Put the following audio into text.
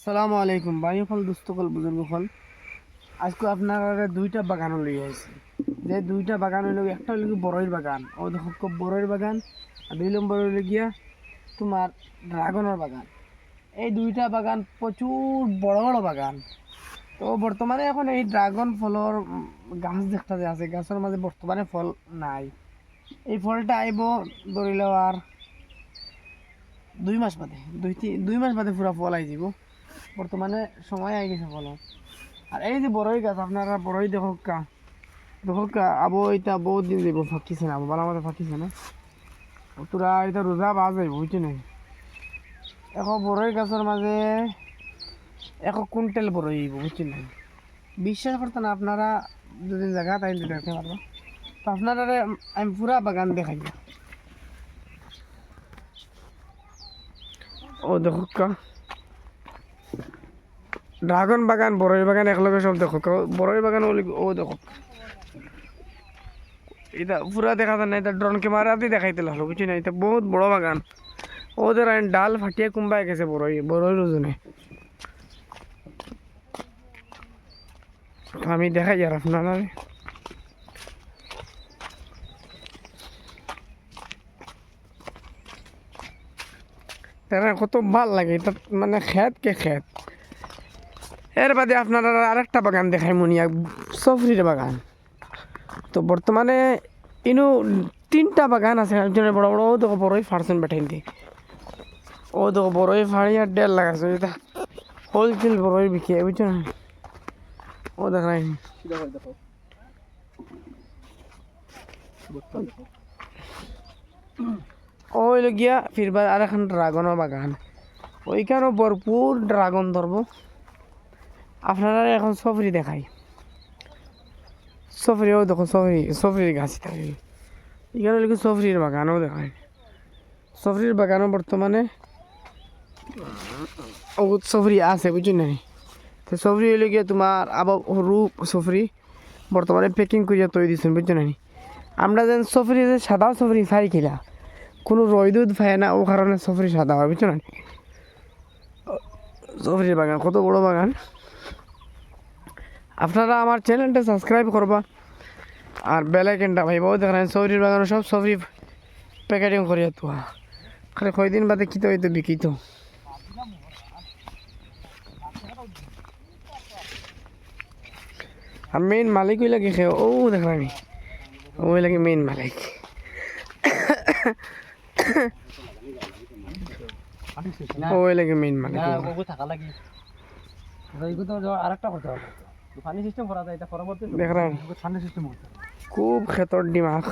সালামু আলাইকুম ভাই সকল দুস্থ সকল বুজুর্গ সকল। আজকে আপনার দুইটা বাগান লই আইছি। যে দুইটা বাগান হইল, একটা হইল বড়ইর বাগান, ও দেখো খুব বড়ইর বাগান। আর 2 নম্বর হইল গিয়া তোমার ড্রাগনের বাগান। এই দুইটা বাগান প্রচুর বড় বড় বাগান। তো বর্তমানে এখন এই ড্রাগন ফলর গাছ দেখতে যে আছে, গাছের মাঝে বর্তমানে ফল নাই। এই ফলটা আইব ধরিল আর 2 মাস বাদে, 2 মাস বাদে পুরা ফল আই যাব। বর্তমানে সময় আই গেছে ফল। আর এই যে বড়ই গাছ, আপনারা বড়ই দেখো আবো এটা বহুত দিন যাব, ফাঁকিছে না, বালা মতো ফাঁকিছে না। তোরা এটা রোজা বাজ যাইব, বুঝছি না। এখন বড়ই গাছের মাঝে 1 কুইন্টাল বড়ই আইব, বুঝছি না। বিশ্বাস করতে না, আপনারা যদি জায়গা তাই দেখতে পারবো। তো আপনারা আমি পুরা বাগান দেখাই। ও দেখো ড্রাগন বাগান বড়ই বাগান একলগে সব দেখো। বড়ই বাগান ও দেখো, এটা পুরা দেখা যায় না, এটা ড্রোন ক্যামেরা দিয়ে দেখাইতে লাগলো, বুঝছি না। এটা বহুত বড় বাগান। ওদের ডাল ফাটিয়ে কুম্বাই গেছে বড়ই ওজনে। আমি দেখাই আর আপনারা কত ভাল লাগে এটা, মানে খেত কে খেত। এর বাদে আপনারা আরেকটা বাগান দেখাই মুনিয়া, সফরির বাগান। তো বর্তমানে ইনু 3টা বাগান আছে, একজনের বড় বড়। ও দেখো বড়ই ফাড়ছেন বেঠাইন দিয়ে, ও দেখো বড়ই ফাড়ি আর 1.5 লাগাছে। এটা হোলসেল বড়ই বিকে, বুঝছো না। ও দেখাই ওইল গিয়া ফিরবার আর এখন ড্রাগনের বাগান। ওইখানেও ভরপুর ড্রাগন ধরবো। আপনারা এখন সফরি দেখাই, সফরি। ও দেখো সফরির গাছ থাকে এখানে, লিখে সফরির বাগানও দেখায়। সফরির বাগানও বর্তমানে সফরি আছে, বুঝছি না। তো সফরি হইলে গিয়ে তোমার আবার সরু সফরি বর্তমানে প্যাকিং করিয়া তৈরি দিচ্ছেন, বুঝছো না। আমরা যেন সফরি যে সাদা সফরি খাই কিনা, কোনো রয়দুদ পায় না, ও কারণে সফরি সাদা হয়, বুঝছো না। সফরির বাগান কত বড় বাগান। আপনারা আমার চ্যানেলটা সাবস্ক্রাইব করবা আর বেল আইকনটা ভাইবাও দেখেন। সফরির বাগান সব সফরি প্যাকেটিং করিয়া তো খালি কয়দিন বাদে কিতো হইতো বিকিত। আর মেইন মালিক ওই লাগে খেয়ে, ও দেখলাম ওই লাগে মেইন মালিক। ওই লাগে মেইন মালিক দেখলাম। খুব ক্ষেতর ডিমাগ।